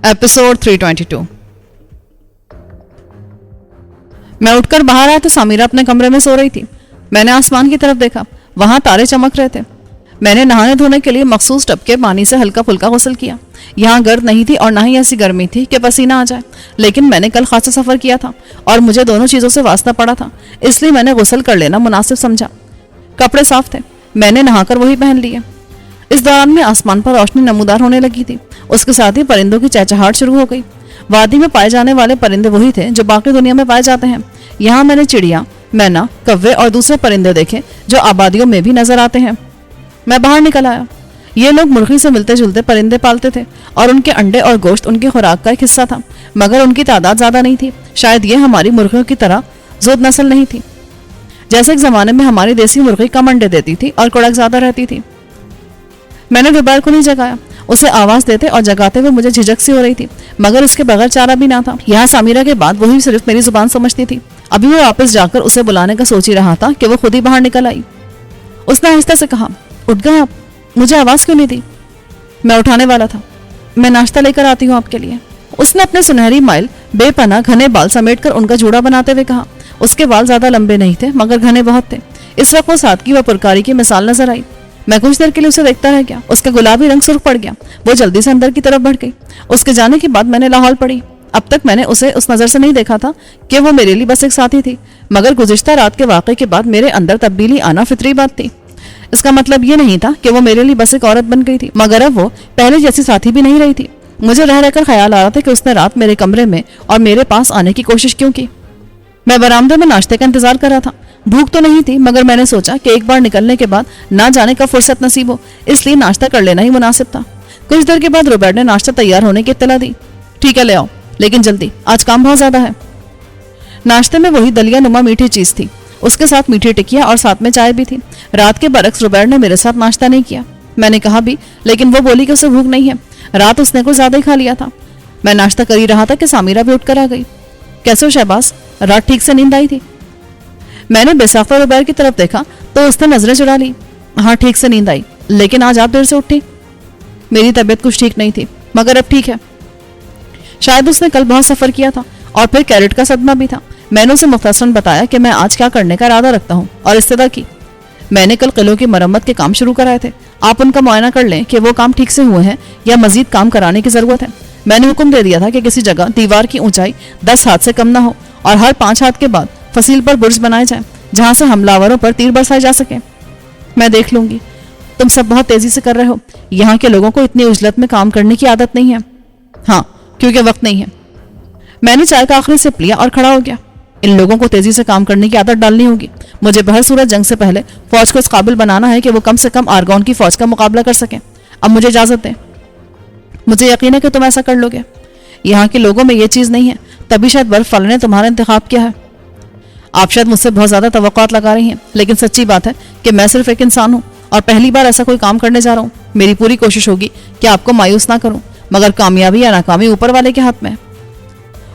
Episode 322। मैं उठकर बाहर आया तो सामीरा अपने कमरे में सो रही थी। मैंने आसमान की तरफ देखा, वहां तारे चमक रहे थे। मैंने नहाने धोने के लिए मखसूस टब के पानी से हल्का फुल्का गुस्ल किया। यहाँ गर्द नहीं थी और ना ही ऐसी गर्मी थी कि पसीना आ जाए, लेकिन मैंने कल खासा सफर किया था और मुझे दोनों चीजों से वास्ता पड़ा था, इसलिए मैंने गुस्ल कर लेना मुनासिब समझा। कपड़े साफ थे, मैंने नहाकर वही पहन लिए। इस दौरान में आसमान पर रोशनी नमूदार होने लगी थी, उसके साथ ही परिंदों की चहचहाहट शुरू हो गई। वादी में पाए जाने वाले परिंदे वही थे जो बाकी दुनिया में पाए जाते हैं। यहाँ मैंने चिड़िया, मैना, कव्वे और दूसरे परिंदे देखे जो आबादियों में भी नजर आते हैं। मैं बाहर निकल आया। ये लोग मुर्गी से मिलते जुलते परिंदे पालते थे और उनके अंडे और गोश्त उनकी खुराक का एक हिस्सा था, मगर उनकी तादाद ज्यादा नहीं थी। शायद ये हमारी मुर्गियों की तरह जुद नस्ल नहीं थी। जैसे एक जमाने में हमारी देसी मुर्गी कम अंडे देती थी और कुड़क ज्यादा रहती थी। मैंने रुबैर को नहीं जगाया। उसे आवाज देते और जगाते हुए मुझे झिझक सी हो रही थी, मगर इसके बगैर चारा भी ना था। यहाँ सामीरा के बाद वही सिर्फ मेरी जुबान समझती थी। अभी वो वापस जाकर उसे बुलाने का सोच ही रहा था कि वो खुद ही बाहर निकल आई। उसने आहिस्ता से कहा, उठ गए आप? मुझे आवाज क्यों नहीं दी? मैं उठाने वाला था। मैं नाश्ता लेकर आती हूँ आपके लिए। उसने अपने सुनहरी माइल बेपना घने बाल समेटकर उनका जूड़ा बनाते हुए कहा। उसके बाल ज्यादा लंबे नहीं थे, मगर घने बहुत थे। इस वक्त वो सादगी व पुरकारी की मिसाल नजर आई। मैं कुछ देर के लिए उसे देखता रह गया। उसका गुलाबी रंग सुर्ख पड़ गया। वो जल्दी से अंदर की तरफ बढ़ गई। उसके जाने के बाद मैंने लाहौल पड़ी। अब तक मैंने उसे उस नजर से नहीं देखा था कि वो मेरे लिए बस एक साथी थी, मगर गुज़िश्ता रात के वाक़े के बाद मेरे अंदर तब्दीली आना फितरी बात थी। इसका मतलब ये नहीं था कि वो मेरे लिए बस एक औरत बन गई थी, मगर अब वो पहले जैसी साथी भी नहीं रही थी। मुझे रह रहकर ख्याल आ रहा था कि उसने रात मेरे कमरे में और मेरे पास आने की कोशिश क्यों की। मैं बरामदे में नाश्ते का इंतजार कर रहा था। भूख तो नहीं थी, मगर मैंने सोचा कि एक बार निकलने के बाद ना जाने का फुर्सत नसीब हो, इसलिए नाश्ता कर लेना ही मुनासिब था। कुछ देर के बाद रोबर्ट ने नाश्ता तैयार होने की इत्तला दी। ठीक है, ले आओ, लेकिन जल्दी, आज काम बहुत ज्यादा है। नाश्ते में वही दलिया नुमा मीठी चीज थी, उसके साथ मीठी टिकिया और साथ में चाय भी थी। रात के बरक्स रोबर्ट ने मेरे साथ नाश्ता नहीं किया। मैंने कहा भी, लेकिन वो बोली कि उसे भूख नहीं है। रात उसने कुछ ज्यादा ही खा लिया था। मैं नाश्ता कर ही रहा था कि सामीरा भी उठकर आ गई। कैसे हो शहबाज, रात ठीक से नींद आई थी? मैंने बेसाख्ता रोबैर की तरफ देखा तो उसने नजरें चुरा ली। हाँ, ठीक से नींद आई, लेकिन आज आप देर से उठी। मेरी तबीयत कुछ ठीक नहीं थी, मगर अब ठीक है। शायद उसने कल बहुत सफर किया था और फिर कैरेट का सदमा भी था। मैंने उसे मुख्तसरन बताया कि मैं आज क्या करने का इरादा रखता हूँ और इस्तदा की। मैंने कल किलों की मरम्मत के काम शुरू कराए थे। आप उनका मुआयना कर लें कि वो काम ठीक से हुए हैं या मजीद काम कराने की जरूरत है। मैंने हुक्म दे दिया था कि किसी जगह दीवार की ऊंचाई 10 हाथ से कम ना हो और हर 5 हाथ के बाद फसील पर बुर्ज बनाए जाए जहां से हमलावरों पर तीर बरसाए जा सके। मैं देख लूंगी। तुम सब बहुत तेजी से कर रहे हो। यहाँ के लोगों को इतनी उजलत में काम करने की आदत नहीं है। हाँ, क्योंकि वक्त नहीं है। मैंने चाय का आखिरी सिप लिया और खड़ा हो गया। इन लोगों को तेजी से काम करने की आदत डालनी होगी। मुझे बहर सूरत जंग से पहले फौज को इस काबिल बनाना है कि वो कम से कम आर्गोन की फौज का मुकाबला कर सके। अब मुझे इजाजत दें। मुझे यकीन है कि तुम ऐसा कर लोगे। यहाँ के लोगों में ये चीज नहीं है, तभी शायद बर्फ वाले ने तुम्हारा इंतखाब किया है। आप शायद मुझसे बहुत ज्यादा तवक्कुआत लगा रही हैं, लेकिन सच्ची बात है कि मैं सिर्फ एक इंसान हूँ और पहली बार ऐसा कोई काम करने जा रहा हूँ। मेरी पूरी कोशिश होगी कि आपको मायूस ना करूँ, मगर कामयाबी या नाकामी ऊपर वाले के हाथ में है।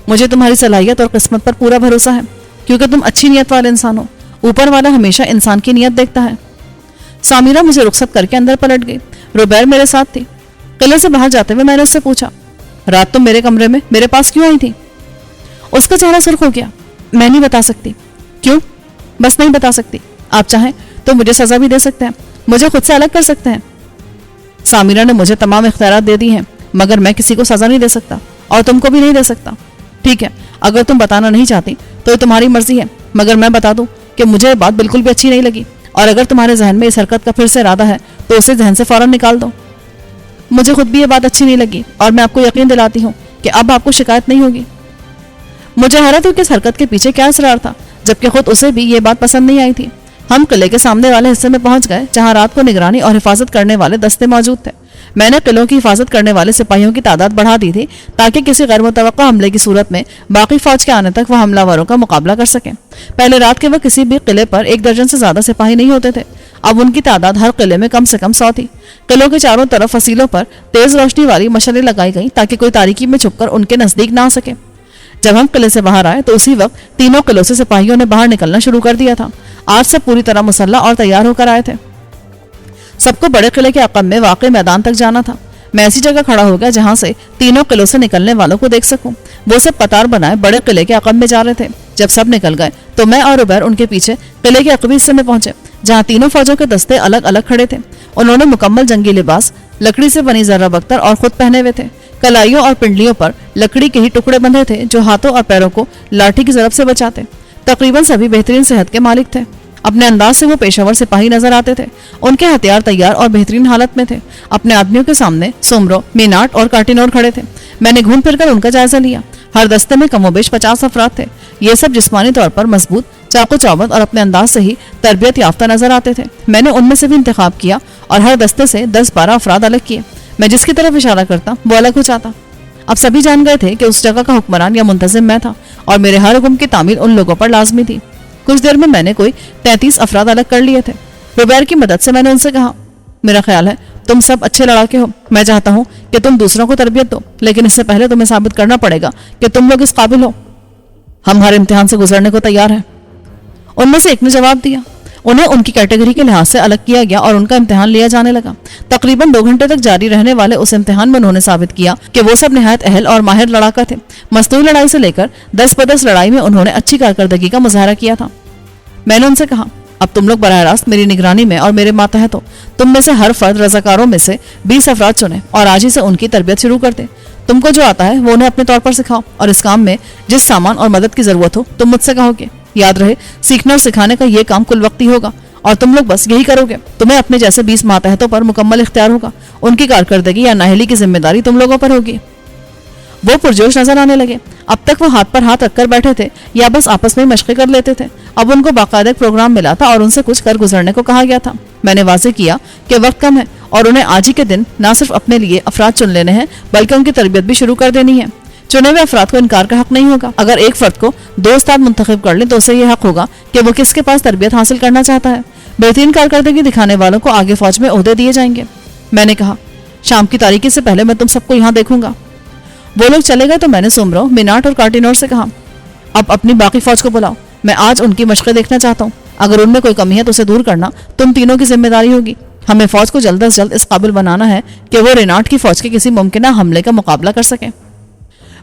मुझे तुम्हारी सलाहियत और किस्मत पर पूरा भरोसा है, क्योंकि तुम अच्छी नीयत वाले इंसान हो। ऊपर वाला हमेशा इंसान की नीयत देखता है। सामीरा मुझे रुखसत करके अंदर पलट गई। रोबैर मेरे साथ थी। किले से बाहर जाते हुए मैंने उससे पूछा, रात तुम मेरे कमरे में मेरे पास क्यों आई थी? उसका चेहरा सुर्ख हो गया। मैं नहीं बता सकती। क्यों? बस नहीं बता सकती। आप चाहें तो मुझे सजा भी दे सकते हैं, मुझे खुद से अलग कर सकते हैं। सामीरा ने मुझे तमाम इख्तियारात दे दी हैं, मगर मैं किसी को सजा नहीं दे सकता और तुमको भी नहीं दे सकता। ठीक है, अगर तुम बताना नहीं चाहती तो ये तुम्हारी मर्जी है, मगर मैं बता दूं कि मुझे ये बात बिल्कुल भी अच्छी नहीं लगी और अगर तुम्हारे जहन में इस हरकत का फिर से इरादा है तो उसे जहन से फौरन निकाल दो। मुझे खुद भी ये बात अच्छी नहीं लगी और मैं आपको यकीन दिलाती हूँ कि अब आपको शिकायत नहीं होगी। मुझे हैरत हुई कि इस हरकत के पीछे क्या इसरार था, जबकि खुद उसे भी ये बात पसंद नहीं आई थी। हम किले के सामने वाले हिस्से में पहुंच गए जहां रात को निगरानी और हिफाजत करने वाले दस्ते मौजूद थे। मैंने किलों की हिफाजत करने वाले सिपाहियों की तादाद बढ़ा दी थी ताकि किसी गैर मुतवक्का हमले की सूरत में बाकी फौज के आने तक वह हमलावरों का मुकाबला कर सकें। पहले रात के वक्त किसी भी किले पर 1 दर्जन से ज्यादा सिपाही नहीं होते थे। अब उनकी तादाद हर किले में कम से कम 100 थी। किलों के चारों तरफ फसीलों पर तेज रोशनी वाली मशालें लगाई गई ताकि कोई तारीकी में छुपकर उनके नजदीक ना आ सके। जब हम किले से बाहर आए तो उसी वक्त तीनों किलों से सिपाहियों ने बाहर निकलना शुरू कर दिया था। आज सब पूरी तरह मुसल्ला और तैयार होकर आए थे। सबको बड़े किले के अक़ब में वाक़े मैदान तक जाना था। मैं ऐसी जगह खड़ा हो गया जहां से तीनों किलों से निकलने वालों को देख सकूं। वो सब कतार बनाए बड़े किले के अकब में जा रहे थे। जब सब निकल गए तो मैं और उबैर उनके पीछे किले के अकबी हिस्से में पहुंचे, जहां तीनों फौजों के दस्ते अलग अलग खड़े थे। उन्होंने मुकम्मल जंगी लिबास लकड़ी से बनी जर्रा बख्तर और खुद पहने हुए थे। कलाइयों और पिंडलियों पर लकड़ी के ही टुकड़े बंधे थे जो हाथों और पैरों को लाठी की जरब से बचाते। तकरीबन सभी बेहतरीन सेहत के मालिक थे। अपने अंदाज से वो पेशावर सिपाही नजर आते थे। उनके हथियार तैयार और बेहतरीन हालत में थे। अपने आदमियों के सामने सोमरो, मीनाट और कार्टिनोर खड़े थे। मैंने घूम फिरकर उनका जायजा लिया। हर दस्ते में कमोबेश 50 अफराद थे। ये सब जिस्मानी तौर पर मजबूत, चाकू चौबंद और अपने अंदाज से ही तरबियत याफ्ता नजर आते थे। मैंने उनमें से भी इंतखाब किया और हर दस्ते से 10-12 अफराद अलग किए। मैं जिसकी तरफ इशारा करता वो अलग हो जाता। अब सभी जान गए थे कि उस जगह का हुक्मरान या मुंतजिम मैं था और मेरे हर हुक्म की तामील उन लोगों पर लाजमी थी। कुछ देर में मैंने कोई 33 अफराद अलग कर लिए थे। रुबैर की मदद से मैंने उनसे कहा, मेरा ख्याल है तुम सब अच्छे लड़ाके हो। मैं चाहता हूँ कि तुम दूसरों को तरबियत दो, लेकिन इससे पहले तुम्हें साबित करना पड़ेगा कि तुम लोग इस काबिल हो। हम हर इम्तिहान से गुजरने को तैयार हैं। उनमें से एक ने जवाब दिया। उन्हें उनकी कैटेगरी के लिहाज से अलग किया गया और उनका इम्तिहान लिया जाने लगा। तकरीबन 2 घंटे तक जारी रहने वाले उस इम्तिहान में उन्होंने साबित किया कि वो सब निहायत अहल और माहिर लड़ाका थे। मस्तूल लड़ाई से लेकर 10-10 लड़ाई में उन्होंने अच्छी कारकर्दगी का मुजाहरा किया था। मैंने उनसे कहा, अब तुम लोग बराह रास्त मेरी निगरानी में और मेरे मातहत हो। तुम में से हर फर्द रजाकारों में से 20 अफराद चुने और आज ही से उनकी तरबियत शुरू कर दे। तुमको जो आता है वो उन्हें अपने तौर पर सिखाओ और इस काम में जिस सामान और मदद की जरूरत हो तुम मुझसे कहोगे। याद रहे, सीखने और सिखाने का ये काम कुल वक्ती होगा और तुम लोग बस यही करोगे। तुम्हें अपने जैसे 20 मातहतों पर मुकम्मल इख्तियार होगा। उनकी कारकर्दगी या नाहली की जिम्मेदारी तुम लोगों पर होगी। वो पुरजोश नजर आने लगे। अब तक वो हाथ पर हाथ रखकर बैठे थे या बस आपस में मशक़े कर लेते थे। अब उनको बाकायदा प्रोग्राम मिला था और उनसे कुछ कर गुजरने को कहा गया था। मैंने वाज़ेह किया कि वक्त कम है और उन्हें आज ही के दिन न सिर्फ अपने लिए अफराद चुन लेने हैं बल्कि उनकी तरबियत भी शुरू कर देनी है। चुने हुए अफराद को इनकार का हक नहीं होगा। अगर एक फर्द को 2 उस्ताद मुंतखब कर लें तो उसे यह हक होगा कि वो किसके पास तरबियत हासिल करना चाहता है। बेहतरीन कारकर्दगी दिखाने वालों को आगे फौज में ओहदे दिए जाएंगे। मैंने कहा, शाम की तारीकी से पहले मैं तुम सबको यहाँ देखूंगा। वो लोग चले गए तो मैंने सोमरो, मिनाट और कार्टिनोर से कहा, अब अपनी बाकी फौज को बुलाओ। मैं आज उनकी मशक़े देखना चाहता हूँ। अगर उनमें कोई कमी है तो उसे दूर करना तुम तीनों की जिम्मेदारी होगी। हमें फौज को जल्द से जल्द इस काबिल बनाना है कि वो रेनाट की फौज के किसी मुमकिन हमले का मुकाबला कर सके।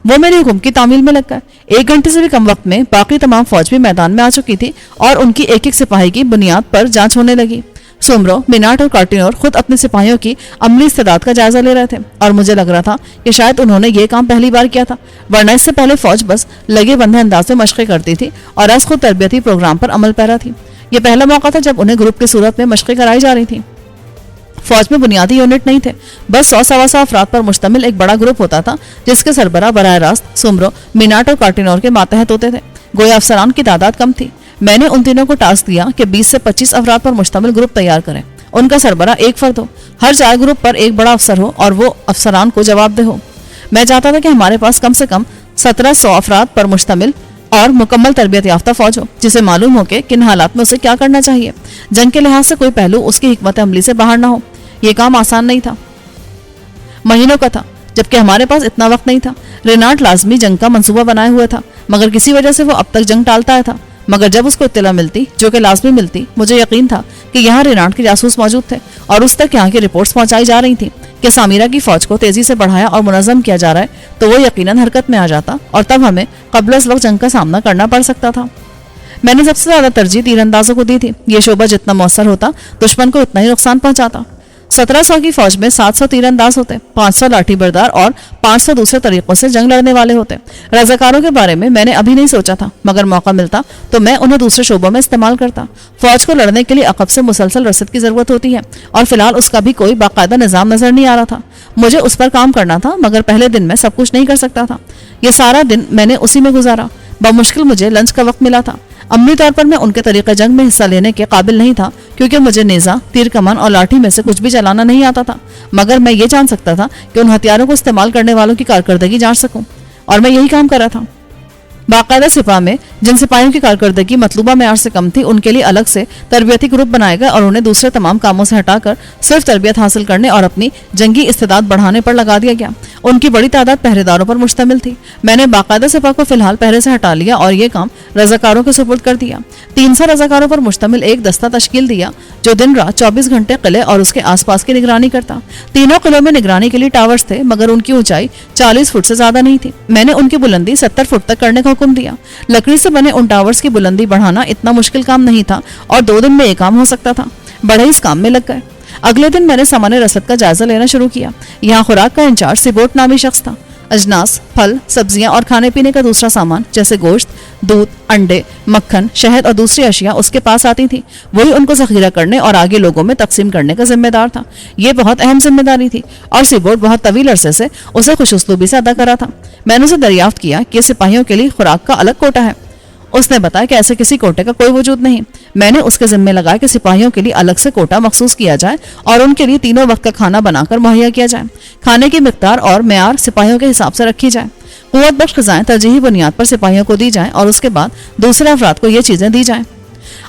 वो मेरे हुक्म की तामील में लग गए। 1 घंटे से भी कम वक्त में बाकी तमाम फौज भी मैदान में आ चुकी थी और उनकी एक एक सिपाही की बुनियाद पर जांच होने लगी। सोमरो, मिनाट और कार्टिनोर खुद अपने सिपाहियों की अमली इस्तेदाद का जायजा ले रहे थे और मुझे लग रहा था कि शायद उन्होंने ये काम पहली बार किया था, वरना इससे पहले फौज बस लगे बंधे अंदाज में मशक़े करती थी और आज खुद तरबियती प्रोग्राम पर अमल पैरा थी। ये पहला मौका था जब उन्हें ग्रुप की सूरत में मशक़े कराई जा रही थी। फौज में बुनियादी यूनिट नहीं थे, बस 100-125 अफराद पर मुश्तमिल एक बड़ा ग्रुप होता था जिसके सरबराह बराह रास्त सोमरो, मिनाट और कार्टिनोर के मातहत होते थे। गोया अफसरान की तादाद कम थी। मैंने उन तीनों को टास्क दिया कि 20 से 25 अफराद पर मुश्तमिल ग्रुप तैयार करें। उनका सरबराह एक फर्द हो, हर 4 ग्रुप पर एक बड़ा अफसर हो और वो अफसरान को जवाबदेह हो। मैं चाहता था कि हमारे पास कम से कम 1700 अफराद पर मुश्तमिल और मुकम्मल तरबियत याफ्ता फौज हो, जिसे मालूम हो कि किन हालात में उसे क्या करना चाहिए। जंग के लिहाज से कोई पहलू उसकी हिकमत अमली से बाहर ना हो। ये काम आसान नहीं था, महीनों का था, जबकि हमारे पास इतना वक्त नहीं था। रेनाट लाजमी जंग का मंसूबा बनाए हुआ था, मगर किसी वजह से वो अब तक जंग टालता था। मगर जब उसको इत्तला मिलती, जो कि लाजमी मिलती, मुझे यकीन था कि यहाँ रेनाट के जासूस मौजूद थे और उस तक यहाँ की रिपोर्ट्स पहुंचाई जा रही थी कि सामिरा की फौज को तेजी से बढ़ाया और मुनज़्ज़म किया जा रहा है, तो वो यकीनन हरकत में आ जाता और तब हमें क़ब्ल अज़ वक्त जंग का सामना करना पड़ सकता था। मैंने सबसे ज्यादा तरजीह तीरंदाजों को दी थी। ये शोबा जितना मौसर होता दुश्मन को उतना ही नुकसान पहुंचाता। 1700 की फौज में 700 तीरंदाज होते, 500 लाठी बरदार और 500 दूसरे तरीकों से जंग लड़ने वाले होते। रजाकारों के बारे में मैंने अभी नहीं सोचा था, मगर मौका मिलता तो मैं उन्हें दूसरे शोबों में इस्तेमाल करता। फौज को लड़ने के लिए अकब से मुसलसल रसद की जरूरत होती है और फिलहाल उसका भी कोई बाकायदा निजाम नजर नहीं आ रहा था। मुझे उस पर काम करना था, मगर पहले दिन में सब कुछ नहीं कर सकता था। ये सारा दिन मैंने उसी में गुजारा। बमुश्किल मुझे लंच का वक्त मिला था। अमली तौर पर मैं उनके तरीके जंग में हिस्सा लेने के काबिल नहीं था, क्योंकि मुझे नेजा, तीर कमान और लाठी में से कुछ भी चलाना नहीं आता था। मगर मैं ये जान सकता था कि उन हथियारों को इस्तेमाल करने वालों की कारकर्दगी जान सकूं, और मैं यही काम कर रहा था। باقاعدہ سپاہ میں جن سپاہیوں کی کارکردگی مطلوبہ معیار سے کم تھی ان کے لیے الگ سے تربیتی گروپ بنائے گئے اور انہیں دوسرے تمام کاموں سے ہٹا کر صرف تربیت حاصل کرنے اور اپنی جنگی استعداد بڑھانے پر لگا دیا گیا۔ ان کی بڑی تعداد پہرے داروں پر مشتمل تھی۔ میں نے باقاعدہ سپاہ کو فی الحال پہرے سے ہٹا لیا اور یہ کام رضاکاروں کے سپرد کر دیا۔ 300 رضاکاروں پر مشتمل ایک دستہ تشکیل دیا جو دن رات 24 گھنٹے قلعے اور اس کے آس پاس کی نگرانی کرتا۔ تینوں قلعوں میں نگرانی کے لیے ٹاورز تھے مگر ان کی اونچائی 40 فٹ سے زیادہ نہیں تھی۔ میں نے ان کی بلندی 70 فٹ تک کرنے کا حکم دیا۔ لکڑی سے بنے ان ٹاورز کی بلندی بڑھانا اتنا مشکل کام نہیں تھا اور 2 دن میں یہ کام ہو سکتا تھا۔ بڑے اس کام میں لگ گئے۔ اگلے دن میں نے سامان رسد کا جائزہ لینا شروع کیا۔ یہاں خوراک کا انچارج سبورٹ نامی شخص تھا۔ اجناس، پھل، سبزیاں اور کھانے پینے کا دوسرا سامان جیسے گوشت، دودھ، انڈے، مکھن، شہد اور دوسری اشیاء اس کے پاس آتی تھی۔ وہی ان کو ذخیرہ کرنے اور آگے لوگوں میں تقسیم کرنے کا ذمہ دار تھا۔ یہ بہت اہم ذمہ داری تھی اور سبورٹ بہت طویل عرصے سے اسے خوش اسلوبی سے ادا کرا تھا۔ میں نے اسے دریافت کیا کہ سپاہیوں کے لیے خوراک کا الگ کوٹا ہے۔ اس نے بتایا کہ ایسے کسی کوٹے کا کوئی وجود نہیں۔ میں نے اس کے ذمہ لگایا کہ سپاہیوں کے لیے الگ سے کوٹا مخصوص کیا جائے اور ان کے لیے تینوں وقت کا کھانا بنا کر مہیا کیا جائے۔ کھانے کی مقدار اور معیار سپاہیوں کے حساب سے رکھی جائے۔ قوت بخش غذائیں ترجیحی بنیاد پر سپاہیوں کو دی جائیں اور اس کے بعد دوسرے افراد کو یہ چیزیں دی جائیں۔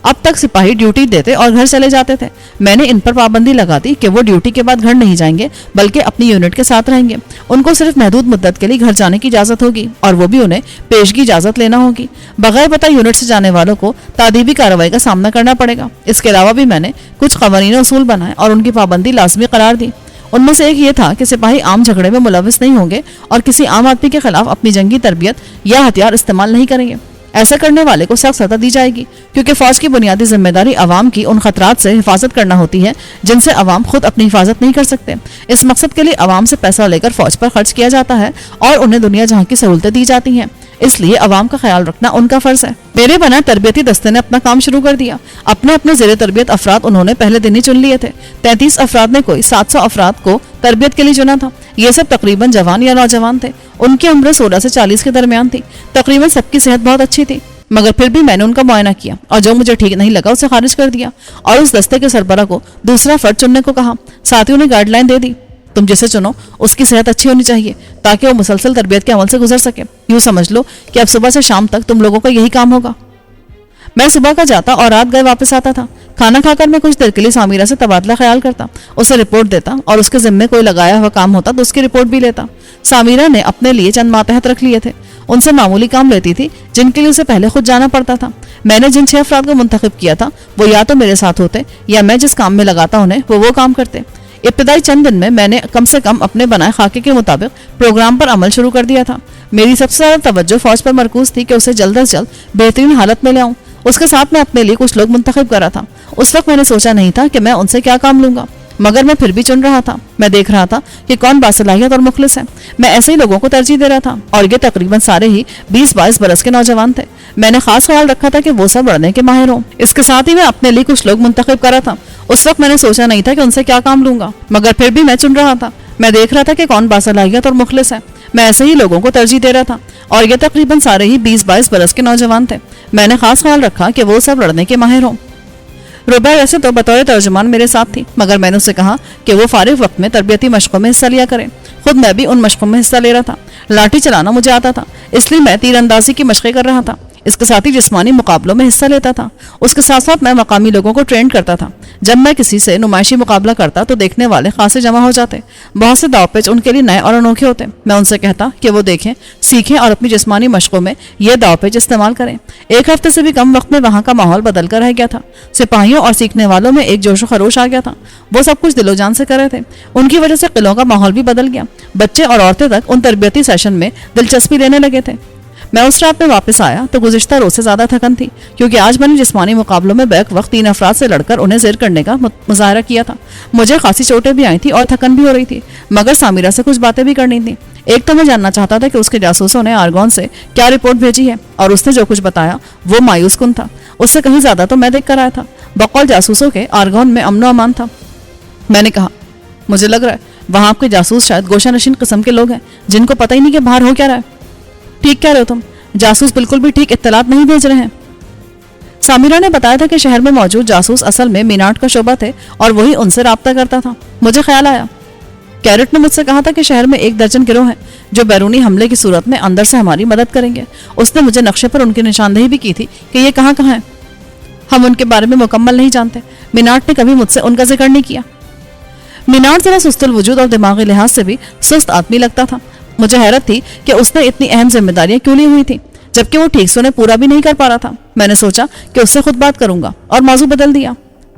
اب تک سپاہی ڈیوٹی دیتے اور گھر چلے جاتے تھے۔ میں نے ان پر پابندی لگا دی کہ وہ ڈیوٹی کے بعد گھر نہیں جائیں گے بلکہ اپنی یونٹ کے ساتھ رہیں گے۔ ان کو صرف محدود مدت کے لیے گھر جانے کی اجازت ہوگی اور وہ بھی انہیں پیشگی اجازت لینا ہوگی۔ بغیر پتہ یونٹ سے جانے والوں کو تادیبی کارروائی کا سامنا کرنا پڑے گا۔ اس کے علاوہ بھی میں نے کچھ قوانین و اصول بنائے اور ان کی پابندی لازمی قرار دی۔ ان میں سے ایک یہ تھا کہ سپاہی عام جھگڑے میں ملوث نہیں ہوں گے اور کسی عام آدمی کے خلاف اپنی جنگی تربیت یا ہتھیار استعمال نہیں کریں گے۔ ایسا کرنے والے کو سخت سزا دی جائے گی کیونکہ فوج کی بنیادی ذمہ داری عوام کی ان خطرات سے حفاظت کرنا ہوتی ہے جن سے عوام خود اپنی حفاظت نہیں کر سکتے۔ اس مقصد کے لیے عوام سے پیسہ لے کر فوج پر خرچ کیا جاتا ہے اور انہیں دنیا جہاں کی سہولتیں دی جاتی ہیں، اس لیے عوام کا خیال رکھنا ان کا فرض ہے۔ میرے بنا تربیتی دستے نے اپنا کام شروع کر دیا۔ اپنے زیر تربیت افراد انہوں نے پہلے دن ہی چن لیے تھے۔ 33 افراد نے کوئی 700 افراد کو تربیت کے لیے چنا تھا۔ یہ سب تقریباً جوان یا نوجوان تھے۔ ان کی عمر 16 سے 40 کے درمیان تھی۔ تقریباً سب کی صحت بہت اچھی تھی مگر پھر بھی میں نے ان کا معائنہ کیا اور جو مجھے ٹھیک نہیں لگا اسے خارج کر دیا اور اس دستے کے سربراہ کو دوسرا فرد چننے کو کہا۔ ساتھیوں نے گائیڈ لائن دے دی، تم جسے چنو اس کی صحت اچھی ہونی چاہیے تاکہ وہ مسلسل تربیت کے عمل سے گزر سکے۔ یوں سمجھ لو کہ اب صبح سے شام تک تم لوگوں کا یہی کام ہوگا۔ میں صبح کا جاتا اور رات گئے واپس آتا تھا۔ کھانا کھا کر میں کچھ دیر کے لیے سامیرہ سے تبادلہ خیال کرتا، اسے رپورٹ دیتا اور اس کے ذمے کوئی لگایا ہوا کام ہوتا تو اس کی رپورٹ بھی لیتا۔ سامیرہ نے اپنے لیے چند ماتحت رکھ لیے تھے۔ ان سے معمولی کام لیتی تھی جن کے لیے اسے پہلے خود جانا پڑتا تھا۔ میں نے جن 6 افراد کو منتخب کیا تھا وہ یا تو میرے ساتھ ہوتے یا میں جس کام میں لگاتا انہیں وہ کام کرتے۔ ابتدائی چند دن میں نے کم سے کم اپنے بنائے خاکے کے مطابق پروگرام پر عمل شروع کر دیا تھا۔ میری سب سے زیادہ توجہ فوج پر مرکوز تھی کہ اسے جلد از جلد بہترین حالت میں لے آؤں۔ اس کے ساتھ میں اپنے لیے کچھ لوگ منتخب کرا تھا۔ اس وقت میں نے سوچا نہیں تھا کہ میں ان سے کیا کام لوں گا مگر میں پھر بھی چن رہا تھا۔ میں دیکھ رہا تھا کہ کون باصلاحیت اور مخلص ہے۔ میں ایسے ہی لوگوں کو ترجیح دے رہا تھا اور یہ تقریباً سارے ہی 20-22 برس کے نوجوان تھے۔ میں نے خاص خیال رکھا تھا کہ وہ سب لڑنے کے ماہر ہوں۔ اس کے ساتھ ہی میں اپنے لیے کچھ لوگ منتخب کرا تھا۔ اس وقت میں نے سوچا نہیں تھا کہ ان سے کیا کام لوں گا مگر پھر بھی میں چن رہا تھا۔ میں دیکھ رہا تھا کہ کون باصلاحیت اور مخلص ہے۔ میں ایسے ہی لوگوں کو ترجیح دے رہا تھا اور یہ تقریباً سارے ہی 20-22 برس کے نوجوان تھے۔ میں نے خاص خیال رکھا کہ وہ سب لڑنے کے ماہر ہوں۔ ربیہ ویسے تو بطور ترجمان میرے ساتھ تھی مگر میں نے اسے کہا کہ وہ فارغ وقت میں تربیتی مشقوں میں حصہ لیا کرے۔ خود میں بھی ان مشقوں میں حصہ لے رہا تھا۔ لاٹھی چلانا مجھے آتا تھا اس لیے میں تیر اندازی کی مشقیں کر رہا تھا۔ اس کے ساتھ ہی جسمانی مقابلوں میں حصہ لیتا تھا۔ اس کے ساتھ ساتھ میں مقامی لوگوں کو ٹرین کرتا تھا۔ جب میں کسی سے نمائشی مقابلہ کرتا تو دیکھنے والے خاصے جمع ہو جاتے۔ بہت سے داؤ پیچ ان کے لیے نئے اور انوکھے ہوتے۔ میں ان سے کہتا کہ وہ دیکھیں، سیکھیں اور اپنی جسمانی مشقوں میں یہ داؤ پیچ استعمال کریں۔ 1 ہفتے سے بھی کم وقت میں وہاں کا ماحول بدل کر رہ گیا تھا۔ سپاہیوں اور سیکھنے والوں میں ایک جوش و خروش آ گیا تھا۔ وہ سب کچھ دل و جان سے کر رہے تھے۔ ان کی وجہ سے قلعوں کا ماحول بھی بدل گیا۔ بچے اور عورتیں تک ان تربیتی سیشن میں دلچسپی لینے لگے تھے۔ میں اس رات میں واپس آیا تو گزشتہ روز سے زیادہ تھکن تھی کیونکہ آج میں نے جسمانی مقابلوں میں بیک وقت 3 افراد سے لڑ کر انہیں زیر کرنے کا مظاہرہ کیا تھا۔ مجھے خاصی چوٹیں بھی آئی تھی اور تھکن بھی ہو رہی تھی مگر سامیرہ سے کچھ باتیں بھی کرنی تھیں۔ ایک تو میں جاننا چاہتا تھا کہ اس کے جاسوسوں نے آرگون سے کیا رپورٹ بھیجی ہے اور اس نے جو کچھ بتایا وہ مایوس کن تھا۔ اس سے کہیں زیادہ تو میں دیکھ کر آیا تھا۔ بقول جاسوسوں کے آرگون میں امن و امان تھا۔ میں نے کہا مجھے لگ رہا ہے وہاں آپ کے جاسوس شاید گوشہ نشین قسم کے لوگ ہیں جن کو پتہ ہی نہیں کہ باہر ہو کیا رہا ہے۔ ٹھیک کہہ رہے ہو تم، جاسوس بالکل بھی ٹھیک اطلاعات نہیں بھیج رہے ہیں۔ سامیرہ نے بتایا تھا کہ شہر میں موجود جاسوس اصل میں مینارڈ کا شعبہ تھے اور وہی ان سے رابطہ کرتا تھا۔ مجھے خیال آیا कैरेट ने मुझसे कहा था कि शहर में 1 दर्जन गिरोह हैं जो बैरूनी हमले की सूरत में अंदर से हमारी मदद करेंगे। उसने मुझे नक्शे पर उनकी निशानदेही भी की थी कि ये कहाँ कहाँ है। हम उनके बारे में मुकम्मल नहीं जानते। मीनाट ने कभी मुझसे उनका जिक्र नहीं किया। मीनाट जरा सुस्तुल वजूद और दिमागी लिहाज से भी सुस्त आदमी लगता था। मुझे हैरत थी कि उसने इतनी अहम जिम्मेदारियां क्यों ली हुई थी, जबकि वो ठीक से उन्हें पूरा भी नहीं कर पा रहा था। मैंने सोचा कि उससे खुद बात करूंगा और मौजू बदल दिया।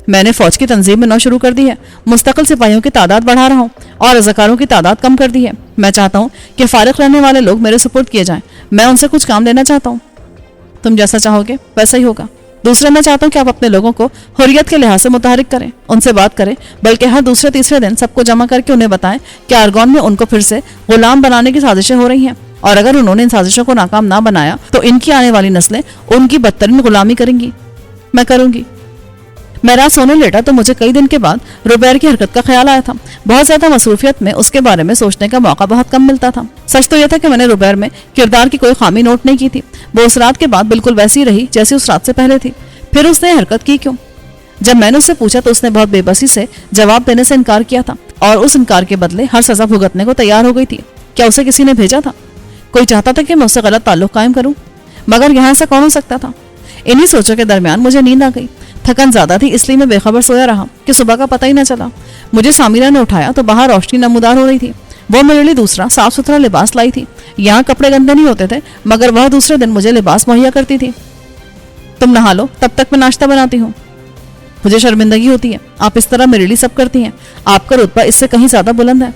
मैंने फौज की तंजीम में नौ शुरू कर दी है। मुस्तकिल सिपाहियों की तादाद बढ़ा रहा हूँ और रज़ाकारों की तादाद कम कर दी है। मैं चाहता हूँ कि फारिग रहने वाले लोग मेरे सुपुर्द किए जाएं। मैं उनसे कुछ काम लेना चाहता हूँ। तुम जैसा चाहोगे वैसा ही होगा। दूसरा, मैं चाहता हूँ कि आप अपने लोगों को हुर्रियत के लिहाज से मुतहरिक करें, उनसे बात करें, बल्कि हर दूसरे तीसरे दिन सबको जमा करके उन्हें बताएं कि आरगॉन में उनको फिर से गुलाम बनाने की साजिशें हो रही हैं, और अगर उन्होंने इन साजिशों को नाकाम ना बनाया तो इनकी आने वाली नस्लें उनकी बदतरीन गुलामी करेंगी। मैं करूंगी। मैं रात सोने लेटा तो मुझे कई दिन के बाद रुबैर की हरकत का ख्याल आया था। बहुत ज्यादा मसरूफियत में उसके बारे में सोचने का मौका बहुत कम मिलता था। सच तो यह था कि मैंने रुबैर में किरदार की कोई खामी नोट नहीं की थी। वो उस रात के बाद बिल्कुल वैसी रही जैसी उस रात से पहले थी। फिर उसने हरकत की क्यों? जब मैंने उससे पूछा तो उसने बहुत बेबसी से जवाब देने से इनकार किया था, और उस इनकार के बदले हर सजा भुगतने को तैयार हो गई थी। क्या उसे किसी ने भेजा था? कोई चाहता था कि मैं उससे गलत ताल्लुक कायम करूं, मगर यहाँ ऐसा कौन हो सकता था? इन्हीं सोचों के दरमियान मुझे नींद आ गई। थकन ज्यादा थी, इसलिए मैं बेखबर सोया रहा कि सुबह का पता ही न चला। मुझे सामिरा ने उठाया तो बाहर रोशनी नमूदार हो रही थी। वो मेरे लिए दूसरा साफ सुथरा लिबास लाई थी। यहाँ कपड़े गंदे नहीं होते थे, मगर वह दूसरे दिन मुझे लिबास मुहैया करती थी। तुम नहा लो, तब तक मैं नाश्ता बनाती हूँ। मुझे शर्मिंदगी होती है, आप इस तरह मेरे लिए सब करती हैं। आपका रुतबा इससे कहीं ज्यादा बुलंद है।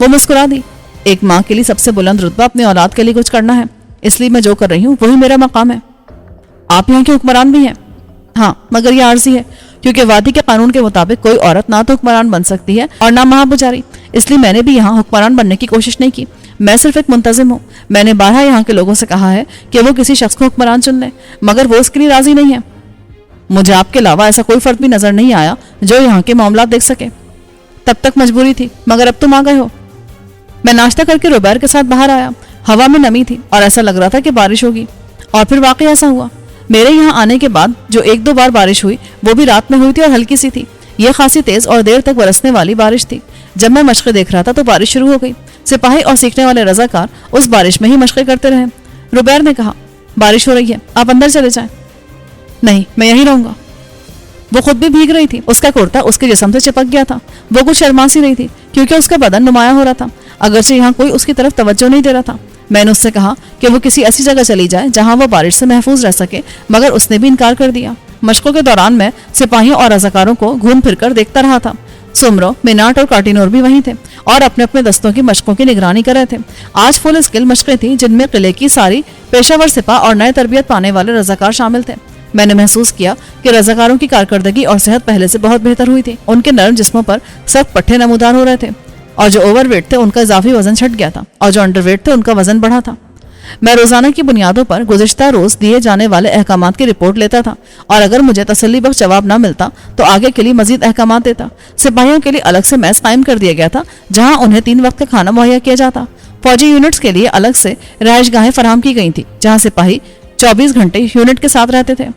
वो मुस्कुरा दी। एक माँ के लिए सबसे बुलंद रुतबा अपनी औलाद के लिए कुछ करना है, इसलिए मैं जो कर रही हूँ वही मेरा मकाम है। आप यहाँ के हुक्मरान भी हैं? हाँ, मगर यह आर्जी है, क्योंकि वादी के कानून के मुताबिक कोई औरत ना तो हुक्मरान बन सकती है और ना महापुजारी। इसलिए मैंने भी यहाँ हुक्मरान बनने की कोशिश नहीं की। मैं सिर्फ एक मुंतजिम हूँ। मैंने बारहा यहाँ के लोगों से कहा है कि वो किसी शख्स को हुक्मरान चुन ले, मगर वो इसके लिए राजी नहीं है। मुझे आपके अलावा ऐसा कोई फर्द भी नजर नहीं आया जो यहाँ के मामला देख सके। तब तक मजबूरी थी, मगर अब तुम आ गए हो। मैं नाश्ता करके रुबैर के साथ बाहर आया। हवा में नमी थी और ऐसा लग रहा था कि बारिश होगी, और फिर वाकई ऐसा हुआ। मेरे यहाँ आने के बाद जो 1-2 बार बारिश हुई वो भी रात में हुई थी और हल्की सी थी। यह खासी तेज और देर तक बरसने वाली बारिश थी। जब मैं मशक़े देख रहा था तो बारिश शुरू हो गई। सिपाही और सीखने वाले रजाकार उस बारिश में ही मशक़े करते रहे। रुबैर ने कहा, बारिश हो रही है, आप अंदर चले जाएं। नहीं, मैं यहीं रहूंगा। वो खुद भी भीग रही थी। उसका कुर्ता उसके जिस्म से चिपक गया था। वो कुछ शर्मा सी रही थी क्योंकि उसका बदन नुमाया हो रहा था, अगरचे यहाँ कोई उसकी तरफ तवज्जो नहीं दे रहा था। मैंने उससे कहा कि वो किसी ऐसी जगह चली जाए जहां वो बारिश से महफूज रह सके, मगर उसने भी इनकार कर दिया। मशकों के दौरान मैं सिपाहियों और रज़ाकारों को घूम फिरकर देखता रहा था। सुमरो, मिनाट और कार्टिनोर भी वहीं थे और अपने अपने दस्तों की मशकों की निगरानी कर रहे थे। आज फुल स्किल मशकें थी जिनमें किले की सारी पेशावर सिपा और नए तरबियत पाने वाले रज़ाकार शामिल थे। मैंने महसूस किया कि रज़ाकारों की कारकर्दगी और सेहत पहले से बहुत बेहतर हुई थी। उनके नरम जिस्मों पर सख्त पट्टे नमूदार हो रहे थे, और जो ओवरवेट थे उनका इजाफी वजन छट गया था, और जो अंडरवेट थे उनका वजन बढ़ा था। मैं रोजाना की बुनियादों पर गुज़िश्ता रोज दिए जाने वाले अहकामात की रिपोर्ट लेता था, और अगर मुझे तसल्ली बख्श जवाब न मिलता तो आगे के लिए मजीद अहकामात देता। सिपाहियों के लिए अलग से मैस कायम कर दिया गया था जहां उन्हें 3 वक्त का खाना मुहैया किया जाता। फौजी यूनिट्स के लिए अलग से रहायशगाहें फराहम की गई थी जहाँ सिपाही 24 घंटे यूनिट के साथ रहते थे।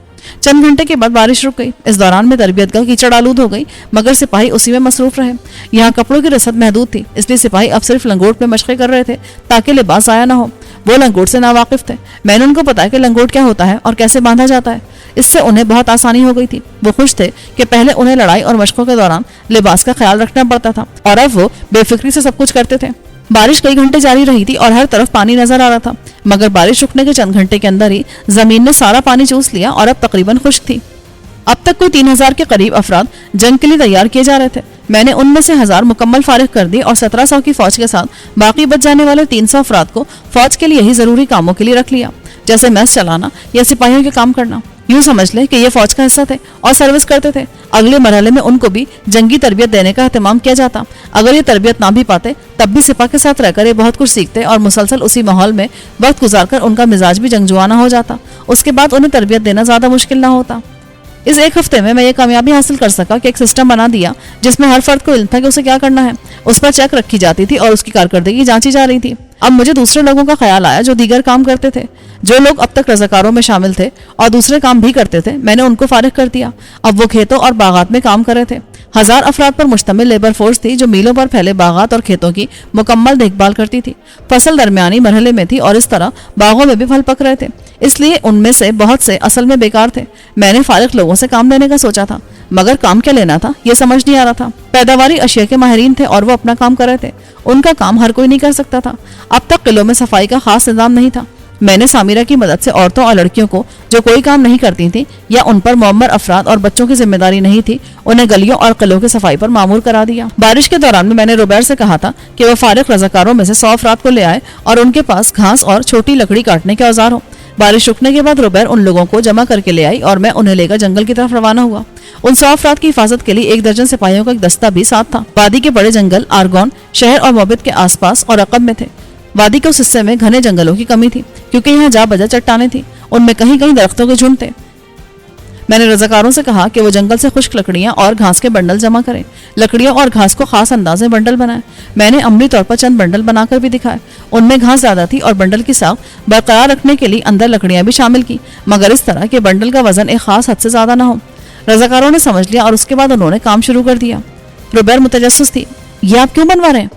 चंद घंटे के बाद बारिश रुक गई। इस दौरान में तरबियतगाह कीचड़ आलूद हो गई, मगर सिपाही उसी में मसरूफ रहे। यहाँ कपड़ों की रसद महदूद थी, इसलिए सिपाही अब सिर्फ लंगोट में मशक़े कर रहे थे ताकि लिबास आया ना हो। वो लंगोट से नावाकिफ थे। मैंने उनको बताया कि लंगोट क्या होता है और कैसे बांधा जाता है। इससे उन्हें बहुत आसानी हो गई थी। वो खुश थे कि पहले उन्हें लड़ाई और मशकों के दौरान लिबास का ख्याल रखना पड़ता था, और अब वो बेफिक्री से सब कुछ करते थे। बारिश कई घंटे जारी रही थी और हर तरफ पानी नजर आ रहा था, मगर बारिश रुकने के चंद घंटे के अंदर ही जमीन ने सारा पानी चूस लिया और अब तकरीबन खुश्क थी। अब तक कोई 3000 के करीब अफराद जंग के लिए तैयार किए जा रहे थे। मैंने उनमें से 1000 मुकम्मल फारिग कर दी और 1700 की फौज के साथ बाकी बच जाने वाले 300 अफराद को फौज के लिए ही जरूरी कामों के लिए रख लिया, जैसे मैस चलाना या सिपाहियों के काम करना। यूं समझ ले कि ये फौज का हिस्सा थे और सर्विस करते थे। अगले मरहले में उनको भी जंगी तरबियत देने का एहतमाम किया जाता। अगर ये तरबियत ना भी पाते तब भी सिपा के साथ रहकर ये बहुत कुछ सीखते और मुसलसल उसी माहौल में वक्त गुजारकर उनका मिजाज भी जंगजुआना हो जाता। उसके बाद उन्हें तरबियत देना ज्यादा मुश्किल ना होता। इस 1 हफ्ते में मैं ये कामयाबी हासिल कर सका कि एक सिस्टम बना दिया जिसमें हर फर्द को इल्म था कि उसे क्या करना है। उस पर चेक रखी जाती थी और उसकी कारकर्दगी जांची जा रही थी। अब मुझे दूसरे लोगों का ख्याल आया जो दीगर काम करते थे। जो लोग अब तक रज़ाकारों में शामिल थे और दूसरे काम भी करते थे, मैंने उनको फारिग कर दिया। अब वो खेतों और बागात में काम कर रहे थे। 1000 افراد پر मुश्तमिल लेबर फोर्स थी जो मीलों पर फैले बागात और खेतों की मुकम्मल देखभाल करती थी। फसल दरमियानी मरहले में थी और इस तरह बागों में भी फल पक रहे थे, इसलिए उनमें से बहुत से असल में बेकार थे। मैंने फारिग लोगों से काम लेने का सोचा था, मगर काम क्या लेना था ये समझ नहीं आ रहा था। पैदावारी अशिया के माहिरीन थे और वो अपना काम कर रहे थे। उनका काम हर कोई नहीं कर सकता था। अब तक किलों में सफाई का खास निजाम नहीं था। मैंने सामिरा की मदद से औरतों और लड़कियों को जो कोई काम नहीं करती थी या उन पर मुअम्मर अफराद और बच्चों की जिम्मेदारी नहीं थी, उन्हें गलियों और किलों की सफाई पर मामूर करा दिया। बारिश के दौरान में मैंने रुबैर से कहा था कि वह फारिग रजाकारों में से 100 अफराद को ले आए और उनके पास घास और छोटी लकड़ी काटने के औजार हो। बारिश रुकने के बाद रुबैर उन लोगों को जमा करके ले आई और मैं उन्हें लेकर जंगल की तरफ रवाना हुआ। उन 100 अफराद की हिफाजत के लिए 1 दर्जन सिपाहियों का एक दस्ता भी साथ था। वादी के बड़े जंगल आरगोन शहर और मोबित के आसपास और रकब में थे। वादी के उस हिस्से में घने जंगलों की कमी थी क्योंकि यहाँ जा बजा चट्टाने थी, उनमें कहीं कहीं दरख्तों के झुंड थे। मैंने रजाकारों से कहा कि वो जंगल से खुश्क लकड़ियां और घास के बंडल जमा करें। लकड़ियों और घास को खास अंदाज में बंडल बनाए। मैंने अमली तौर पर चंद बंडल बनाकर भी दिखाए। उनमें घास ज्यादा थी और बंडल की साख बरकरार रखने के लिए अंदर लकड़ियां भी शामिल की, मगर इस तरह के बंडल का वजन एक खास हद से ज्यादा न हो। रजाकारों ने समझ लिया और उसके बाद उन्होंने काम शुरू कर दिया। रुबैर मुतजस्सिस थी। ये आप क्यों बनवा रहे हैं?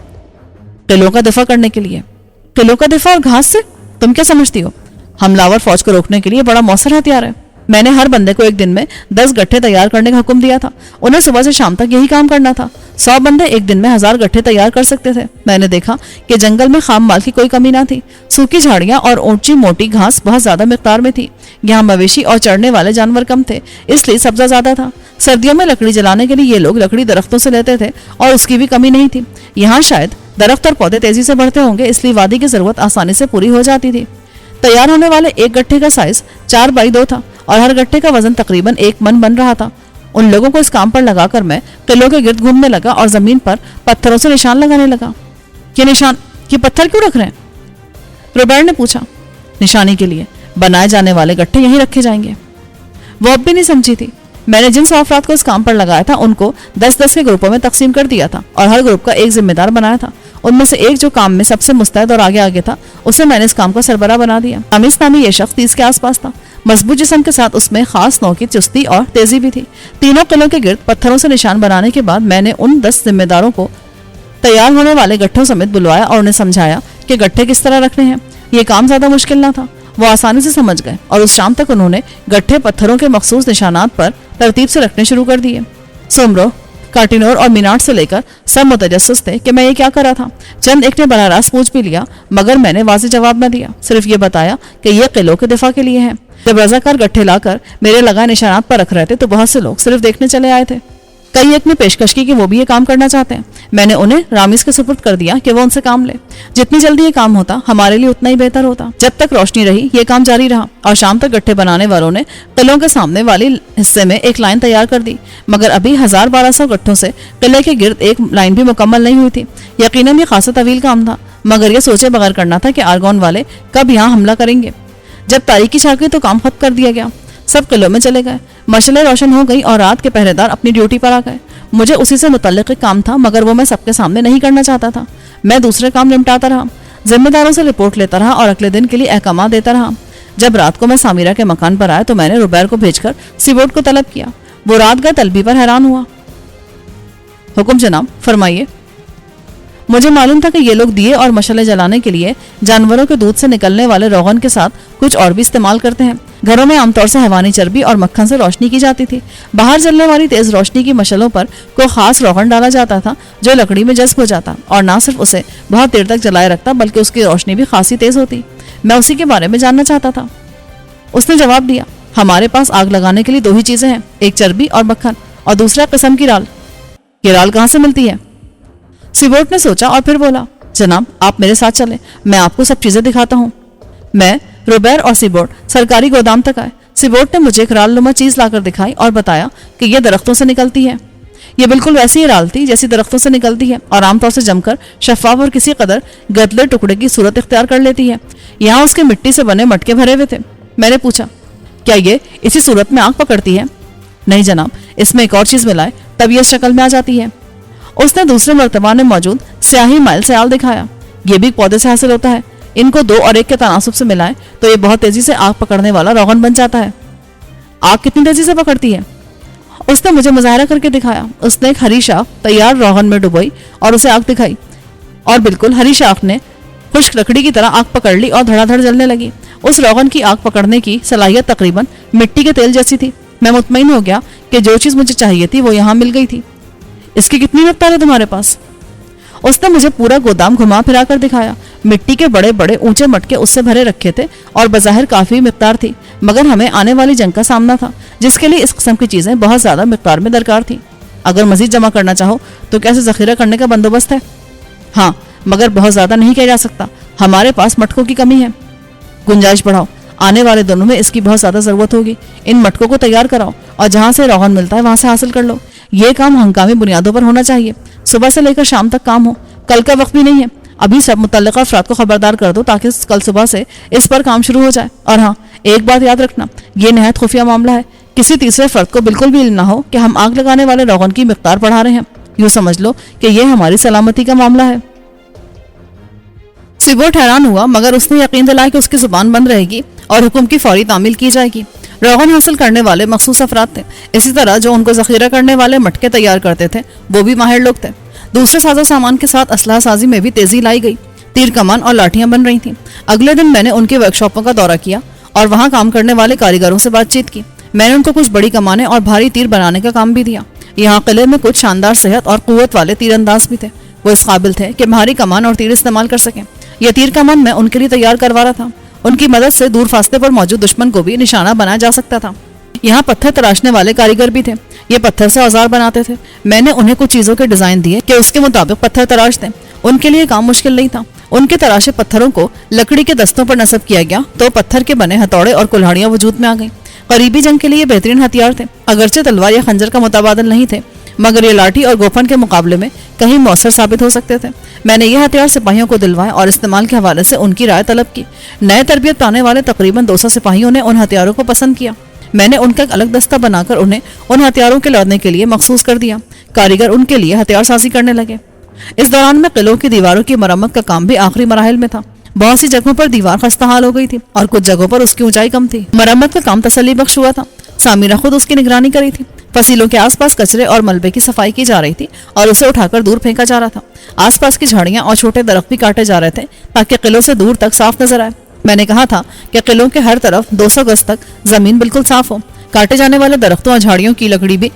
किलों का दिफा करने के लिए। किलों का दिफा और घास से? तुम क्या समझती हो? हमलावर फौज को रोकने के लिए बड़ा मौसर हथियार है। मैंने हर बंदे को एक दिन में 10 गट्ठे तैयार करने का हुक्म दिया था। उन्हें सुबह से शाम तक यही काम करना था। 100 बंदे एक दिन में 1000 गट्ठे तैयार कर सकते थे। मैंने देखा कि जंगल में खाम माल की कोई कमी ना थी। सूखी झाड़ियां और ऊंची मोटी घास बहुत ज्यादा मिकदार में थी। यहाँ मवेशी और चढ़ने वाले जानवर कम थे, इसलिए सब्जा ज्यादा था। सर्दियों में लकड़ी जलाने के लिए ये लोग लकड़ी दरख्तों से लेते थे और उसकी भी कमी नहीं थी। यहाँ शायद दरख्त और पौधे तेजी से बढ़ते होंगे, इसलिए वादी की जरूरत आसानी से पूरी हो जाती थी। तैयार होने वाले एक गट्ठे का साइज 4 बाई 2 था और हर गट्ठे का वजन तकरीबन 1 मन बन रहा था। उन लोगों को इस काम पर लगाकर मैं किलों के गिर्द घूमने लगा और जमीन पर पत्थरों से निशान लगाने लगा। ये पत्थर क्यों रख रहे हैं? रुबैर ने पूछा। निशानी के लिए। बनाए जाने वाले गट्ठे यहीं रखे जाएंगे। वो अब भी नहीं समझी थी। मैंने जिन 100 अफराद को इस काम पर लगाया था उनको 10-10 के ग्रुपों में तकसीम कर दिया था और हर ग्रुप का एक जिम्मेदार बनाया था। उनमें से एक जो काम में सबसे मुस्तैद और आगे था, उसे मैंने इस काम का सरबराह बना दिया। अमीस नामी ये शख्स 30 के आसपास था। मजबूत जिस्म के साथ उसमें खास नौ की चुस्ती और तेजी भी थी। तीनों किलों के गिर्द पत्थरों से निशान बनाने के बाद मैंने उन 10 जिम्मेदारों को तैयार होने वाले गट्ठों समेत बुलवाया और उन्हें समझाया कि गट्ठे किस तरह रखने हैं। ये काम ज्यादा मुश्किल ना था। वो आसानी से समझ गए और उस शाम तक उन्होंने गट्ठे पत्थरों के मखसूस निशानात पर तरतीब से रखने शुरू कर दिए। सोमरो, कार्टिनोर और मीनाट से लेकर सब मुतजस्सिस थे कि मैं ये क्या कर रहा था। चंद एक ने बराह रास्त पूछ भी लिया, मगर मैंने वाज़ेह जवाब न दिया। सिर्फ ये बताया कि ये किलों के दिफा के लिए है। जब रजाकार गट्ठे लाकर मेरे लगाए निशानात पर रख रहे थे तो बहुत से लोग सिर्फ देखने चले आए थे। कई एक ने पेशकश की कि वो भी ये काम करना चाहते हैं। मैंने उन्हें रामीज के सुपुर्द कर दिया कि वो उनसे काम ले। जितनी जल्दी ये काम होता हमारे लिए उतना ही बेहतर होता। जब तक रोशनी रही ये काम जारी रहा और शाम तक गट्ठे बनाने वालों ने किलों के सामने वाली हिस्से में एक लाइन तैयार कर दी, मगर अभी 1000-1200 गट्ठों से किले के गिर्द एक लाइन भी मुकम्मल नहीं हुई थी। यकीनन ये खासा तवील काम था, मगर ये सोचे बगैर करना था कि आर्गोन वाले कब यहाँ हमला करेंगे। जब तारीकी छा गई तो काम खत्म कर दिया गया। सब किलों में चले गए। मशलें रोशन हो गई और रात के पहरेदार अपनी ड्यूटी पर आ गए। मुझे उसी से मुतल्लिक काम था, मगर वो मैं सबके सामने नहीं करना चाहता था। मैं दूसरे काम निपटाता रहा, जिम्मेदारों से रिपोर्ट लेता रहा और अगले दिन के लिए अहकाम देता रहा। जब रात को मैं सामिरा के मकान पर आया तो मैंने रुबैर को भेजकर सीबोर्ड को तलब किया। वो रात गए तलबी पर हैरान हुआ। हुक्म जनाब, फरमाइए। मुझे मालूम था कि ये लोग दिए और मशले जलाने के लिए जानवरों के दूध से निकलने वाले रोगन के साथ कुछ और भी इस्तेमाल करते हैं। घरों में आमतौर से हैवानी चर्बी और मक्खन से रोशनी की जाती थी। बाहर जलने वाली तेज रोशनी की मशलों पर कोई खास रोगन डाला जाता था जो लकड़ी में जज्ब हो जाता और ना सिर्फ उसे बहुत देर तक जलाए रखता बल्कि उसकी रोशनी भी खासी तेज होती। मैं उसी के बारे में जानना चाहता था। उसने जवाब दिया, हमारे पास आग लगाने के लिए 2 ही चीजें हैं, एक चर्बी और मक्खन और दूसरा किस्म की राल। ये राल कहाँ से मिलती है? सीबोर्ड ने सोचा और फिर बोला, जनाब आप मेरे साथ चलें, मैं आपको सब चीजें दिखाता हूँ। मैं, रुबैर और सीबोर्ड सरकारी गोदाम तक आए। सीबोर्ड ने मुझे एक राल नुमा चीज लाकर दिखाई और बताया कि यह दरख्तों से निकलती है। ये बिल्कुल वैसी ही राल थी जैसी दरख्तों से निकलती है और आमतौर से जमकर शफाफ और किसी कदर गदले टुकड़े की सूरत इख्तियार कर लेती है। यहाँ उसके मिट्टी से बने मटके भरे हुए थे। मैंने पूछा, क्या ये इसी सूरत में आग पकड़ती है? नहीं जनाब, इसमें एक और चीज मिलाए तब ये शक्ल में आ जाती है। उसने दूसरे मर्तबा में मौजूद स्याही माइल से आल दिखाया। ये भी पौधे से हासिल होता है। इनको 2 और 1 के तनासुब से मिलाएं तो ये बहुत तेजी से आग पकड़ने वाला रोगन बन जाता है। आग कितनी तेजी से पकड़ती है? اس نے مجھے مظاہرہ کر کے دکھایا. اس نے ایک ہری شاخ تیار روغن میں ڈبوئی اور اسے آگ دکھائی, اور بالکل ہری شاخ نے خشک لکڑی کی طرح آگ پکڑ لی اور دھڑا دھڑ جلنے لگی. اس روغن کی آگ پکڑنے کی صلاحیت تقریباً مٹی کے تیل جیسی تھی. میں مطمئن ہو گیا کہ جو چیز مجھے چاہیے تھی وہ یہاں مل گئی تھی. اس کی کتنی مقدار ہے تمہارے پاس؟ اس نے مجھے پورا گودام گھما پھرا کر دکھایا. مٹی کے بڑے بڑے اونچے مٹکے اس سے بھرے رکھے تھے اور بظاہر کافی مقدار تھی, مگر ہمیں آنے والی جنگ کا سامنا تھا جس کے لیے اس قسم کی چیزیں بہت زیادہ مقدار میں درکار تھی. اگر مزید جمع کرنا چاہو تو کیسے ذخیرہ کرنے کا بندوبست ہے؟ ہاں, مگر بہت زیادہ نہیں کیا جا سکتا. ہمارے پاس مٹکوں کی کمی ہے. گنجائش بڑھاؤ, آنے والے دنوں میں اس کی بہت زیادہ ضرورت ہوگی. ان مٹکوں کو تیار کراؤ اور جہاں سے روغن ملتا ہے وہاں سے حاصل کر لو. یہ کام ہنگامی بنیادوں پر ہونا چاہیے. صبح سے لے کر شام تک کام ہو, کل کا وقت بھی نہیں ہے. ابھی سب متعلقہ افراد کو خبردار کر دو تاکہ کل صبح سے اس پر کام شروع ہو جائے. اور ہاں, ایک بات یاد رکھنا, یہ نہایت خفیہ معاملہ ہے. کسی تیسرے فرد کو بالکل بھی علم نہ ہو کہ ہم آگ لگانے والے روغن کی مقدار بڑھا رہے ہیں. یوں سمجھ لو کہ یہ ہماری سلامتی کا معاملہ ہے. سیبورٹ حیران ہوا, مگر اس نے یقین دلایا کہ اس کی زبان بند رہے گی اور حکم کی فوری تعمیل کی جائے گی. روغن حاصل کرنے والے مخصوص افراد تھے. اسی طرح جو ان کو ذخیرہ کرنے والے مٹکے تیار کرتے تھے وہ بھی ماہر لوگ تھے. دوسرے سازو سامان کے ساتھ اسلحہ سازی میں بھی تیزی لائی گئی. تیر کمان اور لاٹھیاں بن رہی تھیں. اگلے دن میں نے ان کے ورک شاپوں کا دورہ کیا اور وہاں کام کرنے والے کاریگروں سے بات چیت کی. میں نے ان کو کچھ بڑی کمانیں اور بھاری تیر بنانے کا کام بھی دیا. یہاں قلعے میں کچھ شاندار صحت اور قوت والے تیر انداز بھی تھے. وہ اس قابل تھے کہ بھاری کمان اور تیر استعمال کر سکیں. یہ تیر کمان میں ان کے لیے تیار کروا رہا تھا. ان کی مدد سے دور فاصلے پر موجود دشمن کو بھی نشانہ بنایا جا سکتا تھا. یہاں پتھر تراشنے والے کاریگر بھی تھے. یہ پتھر سے اوزار بناتے تھے. میں نے انہیں کچھ چیزوں کے ڈیزائن دیے کہ اس کے مطابق پتھر تراش دیں. ان کے لیے کام مشکل نہیں تھا. ان کے تراشے پتھروں کو لکڑی کے دستوں پر نصب کیا گیا تو پتھر کے بنے ہتھوڑے اور کلہاڑیاں وجود میں آ گئیں. قریبی جنگ کے لیے بہترین ہتھیار تھے. اگرچہ تلوار یا خنجر کا متبادل نہیں تھے, مگر یہ لاٹھی اور گوپن کے مقابلے میں کہیں مؤثر ثابت ہو سکتے تھے. میں نے یہ ہتھیار سپاہیوں کو دلوائے اور استعمال کے حوالے سے ان کی رائے طلب کی. نئے تربیت پانے والے تقریباً 200 سپاہیوں نے ان ہتھیاروں کو پسند کیا. میں نے ان کا ایک الگ دستہ بنا کر انہیں ان ہتھیاروں کے لڑنے کے لیے مخصوص کر دیا. کاریگر ان کے لیے ہتھیار سازی کرنے لگے. اس دوران میں قلعوں کی دیواروں کی مرمت کا کام بھی آخری مراحل میں تھا. بہت سی جگہوں پر دیوار خستہ حال ہو گئی تھی اور کچھ جگہوں پر اس کی اونچائی کم تھی. مرمت کا کام تسلی بخش ہوا تھا. سامیرہ خود اس کی نگرانی کری تھی. فصیلوں کے آس پاس کچرے اور ملبے کی صفائی کی جا رہی تھی اور اسے اٹھا کر دور پھینکا جا رہا تھا. آس پاس کی جھاڑیاں اور چھوٹے درخت بھی کاٹے جا رہے تھے تاکہ قلعوں سے دور تک صاف نظر آئے. میں نے کہا تھا کہ قلعوں کے ہر طرف 200 گز تک زمین بالکل صاف ہو. کاٹے جانے والے درختوں اور جھاڑیوں کی لکڑی بھی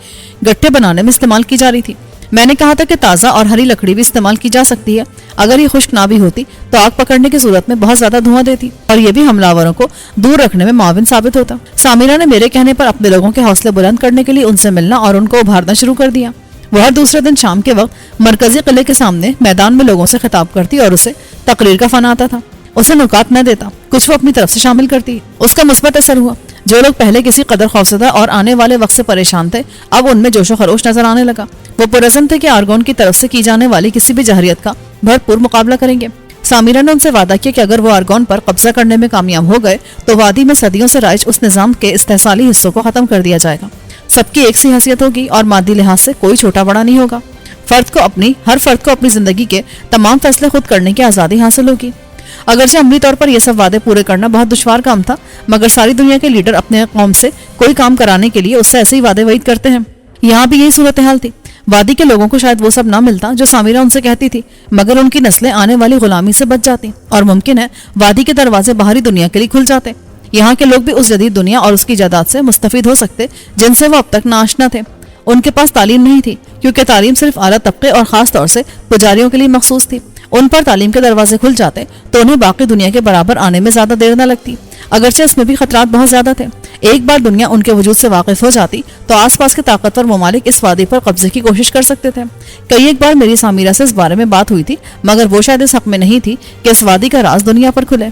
گٹھے بنانے میں استعمال کی جا رہی تھی. میں نے کہا تھا کہ تازہ اور ہری لکڑی بھی استعمال کی جا سکتی ہے. اگر یہ خشک نہ بھی ہوتی تو آگ پکڑنے کی صورت میں بہت زیادہ دھواں دیتی اور یہ بھی حملہ آوروں کو دور رکھنے میں معاون ثابت ہوتا. سامیرہ نے میرے کہنے پر اپنے لوگوں کے حوصلے بلند کرنے کے لیے ان سے ملنا اور ان کو ابھارنا شروع کر دیا. وہ ہر دوسرے دن شام کے وقت مرکزی قلعے کے سامنے میدان میں لوگوں سے خطاب کرتی اور اسے تقریر کا فن آتا تھا. اسے نکات نہ دیتا, کچھ وہ اپنی طرف سے شامل کرتی. اس کا مثبت اثر ہوا. جو لوگ پہلے کسی قدر خوفزدہ اور آنے والے وقت سے پریشان تھے اب ان میں جوش و خروش نظر آنے لگا. وہ پرعزم تھے کہ آرگون کی طرف سے کی جانے والی کسی بھی جہریت کا بھرپور مقابلہ کریں گے. سامیرہ نے ان سے وعدہ کیا کہ اگر وہ آرگون پر قبضہ کرنے میں کامیاب ہو گئے تو وادی میں صدیوں سے رائج اس نظام کے استحصالی حصوں کو ختم کر دیا جائے گا. سب کی ایک سی حیثیت ہوگی اور مادی لحاظ سے کوئی چھوٹا بڑا نہیں ہوگا. ہر فرد کو اپنی زندگی کے تمام فیصلے خود کرنے کی آزادی حاصل ہوگی. اگرچہ عملی طور پر یہ سب وعدے پورے کرنا بہت دشوار کام تھا, مگر ساری دنیا کے لیڈر اپنے قوم سے کوئی کام کرانے کے لیے اس سے ایسے ہی وعدے وعید کرتے ہیں. یہاں بھی یہی صورتحال تھی. وادی کے لوگوں کو شاید وہ سب نہ ملتا جو سامیرہ ان سے کہتی تھی, مگر ان کی نسلیں آنے والی غلامی سے بچ جاتی اور ممکن ہے وادی کے دروازے باہری دنیا کے لیے کھل جاتے. یہاں کے لوگ بھی اس جدید دنیا اور اس کی ایجادات سے مستفید ہو سکتے جن سے وہ اب تک ناآشنا تھے. ان کے پاس تعلیم نہیں تھی کیونکہ تعلیم صرف اعلیٰ طبقے اور خاص طور سے پجاریوں کے لیے مخصوص تھی. ان پر تعلیم کے دروازے کھل جاتے تو انہیں باقی دنیا کے برابر آنے میں زیادہ دیر نہ لگتی. اگرچہ اس میں بھی خطرات بہت زیادہ تھے. ایک بار دنیا ان کے وجود سے واقف ہو جاتی تو آس پاس کے طاقتور ممالک اس وادی پر قبضے کی کوشش کر سکتے تھے. کئی ایک بار میری سامیرہ سے اس بارے میں بات ہوئی تھی, مگر وہ شاید اس حق میں نہیں تھی کہ اس وادی کا راز دنیا پر کھلے.